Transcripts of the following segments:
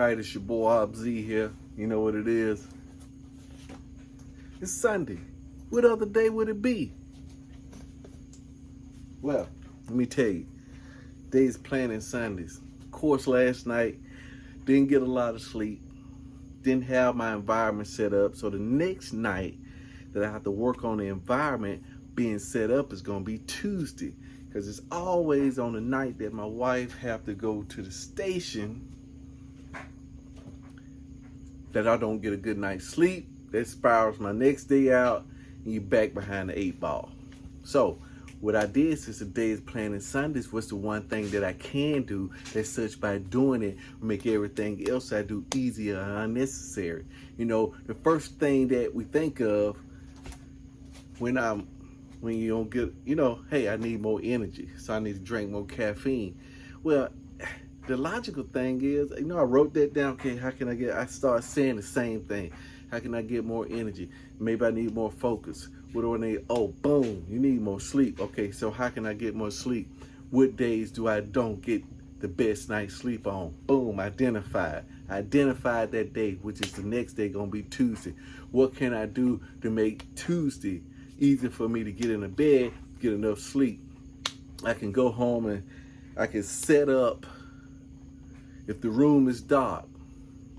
Alright, it's your boy Ob Z here. You know what it is. It's Sunday. What other day would it be? Well, let me tell you. Days planning Sundays. Of course, last night, didn't get a lot of sleep. Didn't have my environment set up. So the next night that I have to work on the environment being set up is going to be Tuesday. Because it's always on the night that my wife have to go to the station that I don't get a good night's sleep. That spirals my next day out, and you're back behind the 8 ball. So what I did since the day is planning Sundays was the one thing that I can do, that such by doing it make everything else I do easier and unnecessary. You know, the first thing that we think of when you don't get, hey, I need more energy, so I need to drink more caffeine. Well, the logical thing is, I wrote that down. Okay, I start saying the same thing. How can I get more energy? Maybe I need more focus. What do I need? Oh, boom, you need more sleep. Okay, so how can I get more sleep? What days do I don't get the best night's sleep on? Boom, identified. I identified that day, which is the next day gonna be Tuesday. What can I do to make Tuesday easy for me to get in the bed, get enough sleep? I can go home and I can set up. If the room is dark,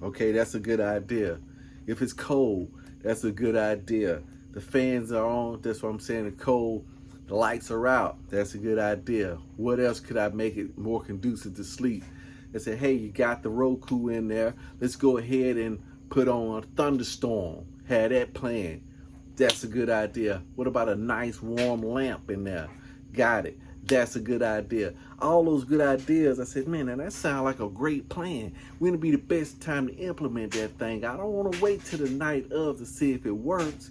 okay, that's a good idea. If it's cold, that's a good idea. The fans are on, that's what I'm saying, it's cold. The lights are out, that's a good idea. What else could I make it more conducive to sleep? I said, hey, you got the Roku in there. Let's go ahead and put on a thunderstorm. Had that playing. That's a good idea. What about a nice warm lamp in there? Got it. That's a good idea. All those good ideas, I said, man, now that sounds like a great plan. When would be the best time to implement that thing? I don't want to wait till the night of to see if it works.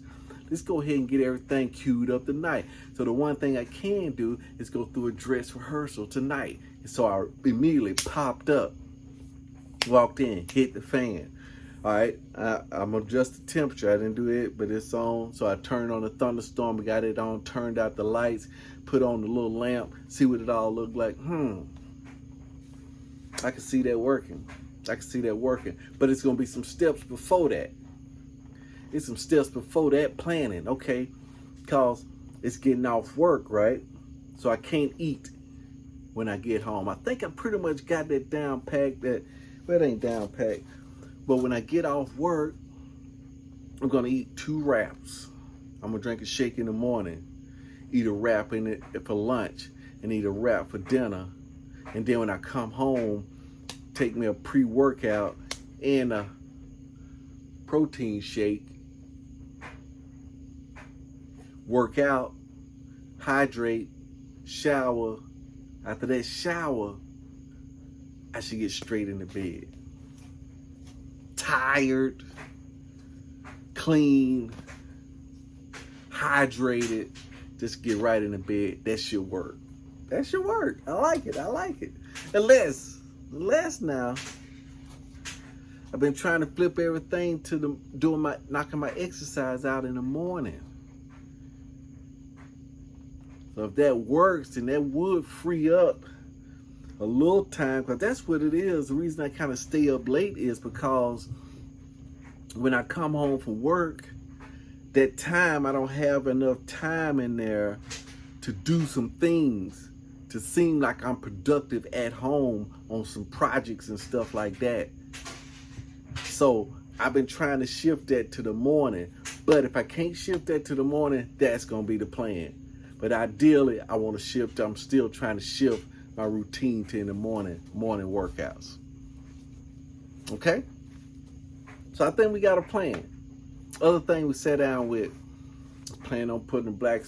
Let's go ahead and get everything queued up tonight. So the one thing I can do is go through a dress rehearsal tonight. And so I immediately popped up, walked in, hit the fan. All right, I'm adjust the temperature. I didn't do it, but it's on. So I turned on the thunderstorm, we got it on, turned out the lights, put on the little lamp, see what it all looked like. I can see that working. But it's gonna be some steps before that. It's some steps before that planning, okay? Cause it's getting off work, right? So I can't eat when I get home. I think I pretty much got that down packed. Well, it ain't down packed. But when I get off work, I'm gonna eat 2 wraps. I'm gonna drink a shake in the morning, eat a wrap in it for lunch, and eat a wrap for dinner. And then when I come home, take me a pre-workout and a protein shake, work out, hydrate, shower. After that shower, I should get straight into bed. Tired, clean, hydrated, just get right into bed. That should work. I like it. Unless now, I've been trying to flip everything to knocking my exercise out in the morning. So if that works, then that would free up a little time, because that's what it is. The reason I kind of stay up late is because when I come home from work, that time, I don't have enough time in there to do some things, to seem like I'm productive at home on some projects and stuff like that. So I've been trying to shift that to the morning. But if I can't shift that to the morning, that's going to be the plan. But ideally, I want to shift. I'm still trying to shift my routine to in the morning workouts. Okay? So I think we got a plan. Other thing we sat down with, plan on putting the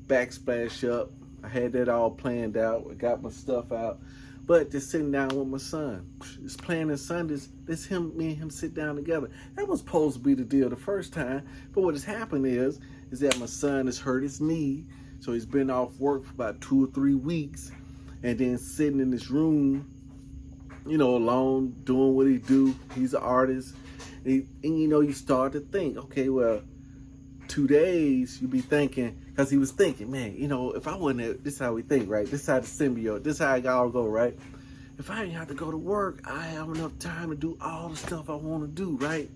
backsplash up. I had that all planned out. I got my stuff out. But just sitting down with my son. It's planning Sundays. Me and him sit down together. That was supposed to be the deal the first time. But what has happened is that my son has hurt his knee. So he's been off work for about 2 or 3 weeks. And then sitting in this room, alone, doing what he do. He's an artist. And you start to think, okay, well, 2 days, you be thinking, because he was thinking, man, if I wasn't, this is how we think, right? This is how the symbiote, this is how it all go, right? if I ain't have to go to work, I have enough time to do all the stuff I want to do, right?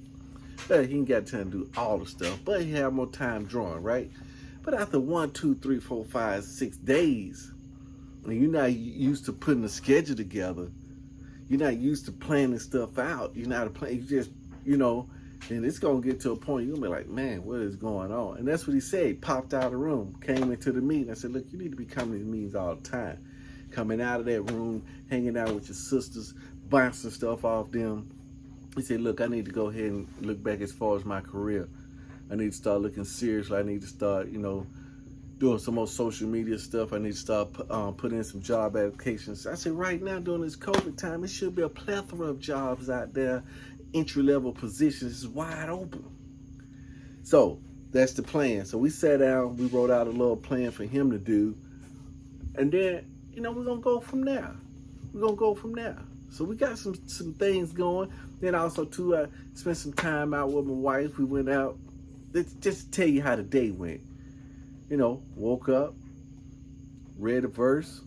But he ain't got time to do all the stuff, but he have more time drawing, right? But after 1, 2, 3, 4, 5, 6 days, and you're not used to putting a schedule together, you're not used to planning stuff out, you're not a plan, you just, and it's gonna get to a point you're gonna be like, man, what is going on? And that's what he said. He popped out of the room, came into the meeting. I said, look, you need to be coming to meetings all the time. Coming out of that room, hanging out with your sisters, bouncing stuff off them. He said, look, I need to go ahead and look back as far as my career. I need to start looking seriously. I need to start, doing some more social media stuff. I need to start putting in some job applications. I said, right now, during this COVID time, it should be a plethora of jobs out there. Entry-level positions is wide open. So that's the plan. So we sat down, we wrote out a little plan for him to do. And then, we're going to go from there. So we got some things going. Then also, too, I spent some time out with my wife. We went out. Just to tell you how the day went. Woke up, read a verse,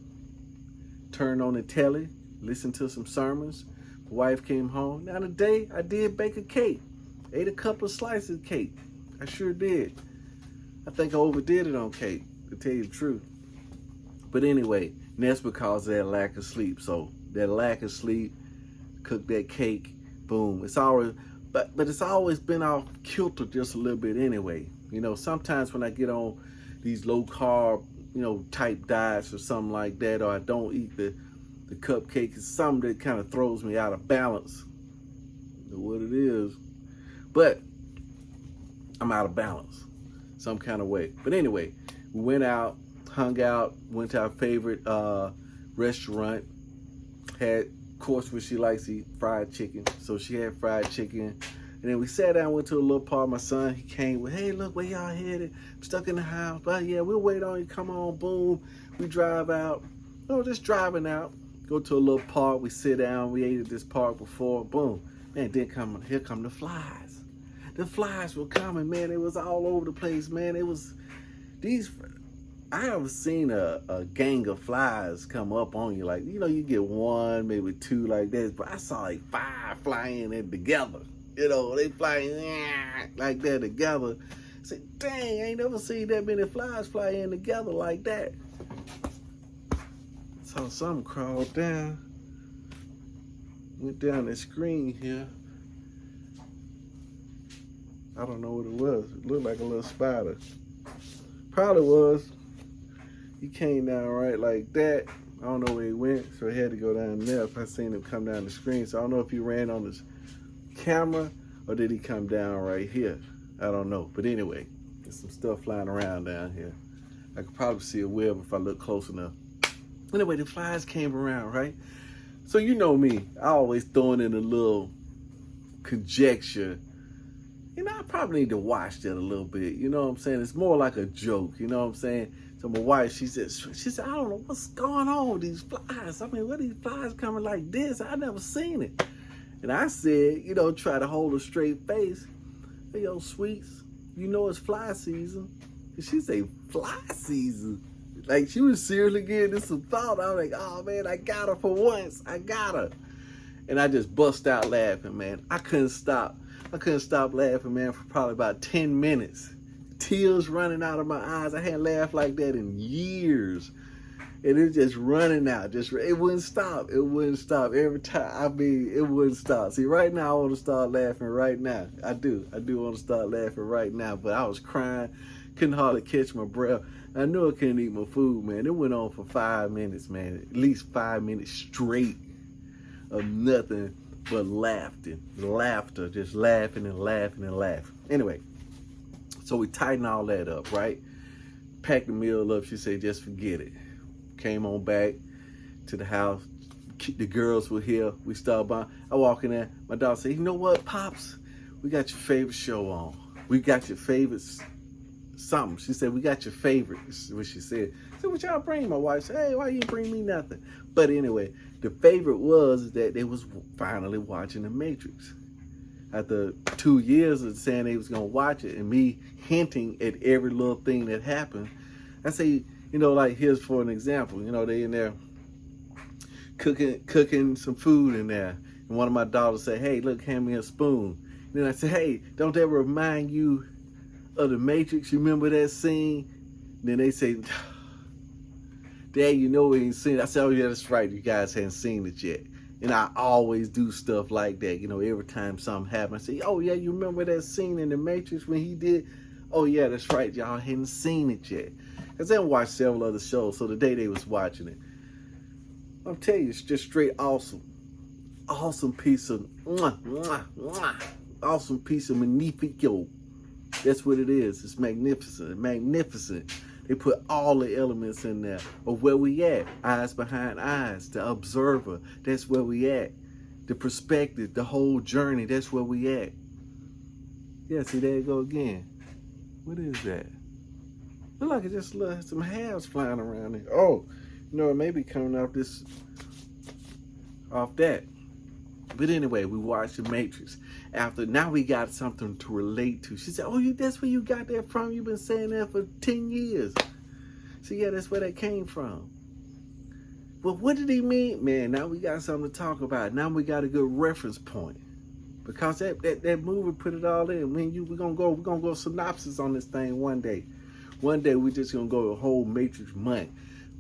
turned on the telly, listened to some sermons. My wife came home. Now today, I did bake a cake. Ate a couple of slices of cake. I sure did. I think I overdid it on cake, to tell you the truth. But anyway, and that's because of that lack of sleep. So that lack of sleep, cooked that cake, boom. It's always, but it's always been off kilter just a little bit anyway. Sometimes when I get on these low carb, type diets or something like that, or I don't eat the cupcake, it's something that kind of throws me out of balance. What it is. But I'm out of balance some kind of way. But anyway, we went out, hung out, went to our favorite restaurant. Had, of course, what she likes to eat, fried chicken. So she had fried chicken. And then we sat down, went to a little part. My son, he came with, hey, look, where y'all headed? I'm stuck in the house. But yeah, we'll wait on you. Come on, boom. We drive out. Just driving out. Go to a little park. We sit down. We ate at this park before. Boom. Man, here come the flies. The flies were coming, man. It was all over the place, man. It was these. I haven't seen a gang of flies come up on you. Like, you get one, maybe two like this. But I saw like 5 flying in together. They fly like that together. I said, dang, I ain't never seen that many flies fly in together like that. Saw something crawl down. Went down the screen here. I don't know what it was. It looked like a little spider. Probably was. He came down right like that. I don't know where he went, so he had to go down there. If I seen him come down the screen. So I don't know if he ran on his camera or did he come down right here. I don't know. But anyway, there's some stuff flying around down here. I could probably see a web if I look close enough. Anyway, the flies came around, right? So you know me, I always throwing in a little conjecture. I probably need to watch that a little bit. You know what I'm saying? It's more like a joke. You know what I'm saying? So my wife, she said, I don't know what's going on with these flies. I mean, what are these flies coming like this? I never seen it. And I said, try to hold a straight face. Hey, yo, sweets, it's fly season. And she said, fly season? Like, she was seriously giving this some thought. I was like, oh, man, I got her for once. I got her. And I just bust out laughing, man. I couldn't stop laughing, man, for probably about 10 minutes. Tears running out of my eyes. I hadn't laughed like that in years. And it was just running out. It wouldn't stop. Every time. It wouldn't stop. See, right now, I want to start laughing right now. I do want to start laughing right now. But I was crying. Couldn't hardly catch my breath. I knew I couldn't eat my food, man. It went on for 5 minutes, man. At least 5 minutes straight of nothing but laughter. Just laughing and laughing and laughing. Anyway, so we tightened all that up, right? Packed the meal up. She said, just forget it. Came on back to the house. The girls were here. We stopped by. I walk in there. My daughter said, you know what, Pops? We got your favorite show on. We got your favorite something. She said, we got your favorite. This is what she said. I said, what y'all bring? My wife said, hey, why you bring me nothing? But anyway, the favorite was that they was finally watching The Matrix. After 2 years of saying they was going to watch it and me hinting at every little thing that happened, I say, like, here's for an example. They in there cooking some food in there. And one of my daughters said, hey, look, hand me a spoon. And then I said, hey, don't that remind you of the Matrix? You remember that scene? And then they say, Dad, you know we ain't seen it. I said, oh yeah, that's right. You guys hadn't seen it yet. And I always do stuff like that. You know, every time something happens, I say, oh yeah, you remember that scene in the Matrix when he did? Oh yeah, that's right. Y'all hadn't seen it yet. Because they watched several other shows. So the day they was watching it, I'm telling you, it's just straight awesome. Awesome piece of, awesome piece of magnifico. That's what it is. It's magnificent, magnificent. They put all the elements in there of where we at. Eyes behind eyes, the observer, that's where we at. The perspective, the whole journey, that's where we at. Yeah, see, there you go again. What is that? Look like it just some hairs flying around there. Oh, you know, it may be coming off that. But anyway, we watched The Matrix. Now we got something to relate to. She said, oh, that's where you got that from? You've been saying that for 10 years. So yeah, that's where that came from. Well, what did he mean? Man, now we got something to talk about. Now we got a good reference point. Because that movie put it all in. We're gonna go synopsis on this thing one day. One day we're just gonna go a whole Matrix month.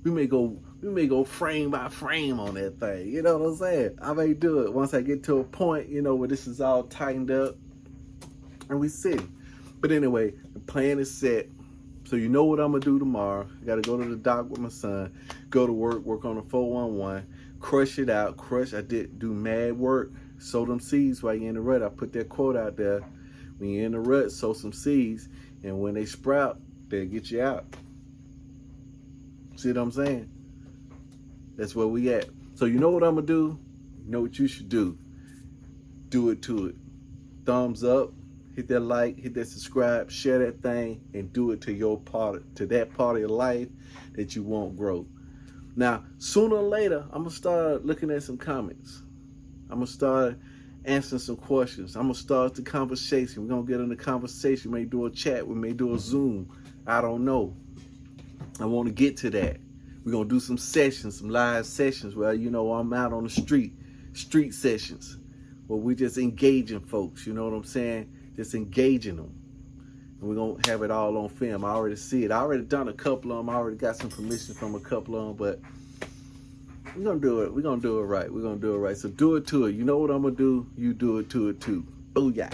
We may go frame by frame on that thing. You know what I'm saying? I may do it once I get to a point, you know, where this is all tightened up and we see. But anyway, the plan is set. So you know what I'm gonna do tomorrow. I gotta go to the dock with my son, go to work on a 411, crush it out, I did do mad work, sow them seeds while you're in the rut. I put that quote out there. When you're in the rut, sow some seeds, and when they sprout, they'll get you out. See what I'm saying? That's where we at. So you know what I'm gonna do? You know what you should do? Do it to it. Thumbs up, hit that like, hit that subscribe, share that thing, and do it to that part of your life that you want grow. Now, sooner or later, I'm gonna start looking at some comments. I'm gonna start answering some questions. I'm gonna start the conversation. We're gonna get in the conversation. We may do a chat. We may do a Zoom. I don't know. I want to get to that. We're going to do some sessions, some live sessions where, you know, I'm out on the street sessions where we just engaging folks, you know what I'm saying? Just engaging them. And we're going to have it all on film. I already see it. I already done a couple of them. I already got some permission from a couple of them, but we're going to do it. We're going to do it right. We're going to do it right. So do it to it. You know what I'm going to do? You do it to it too. Booyah.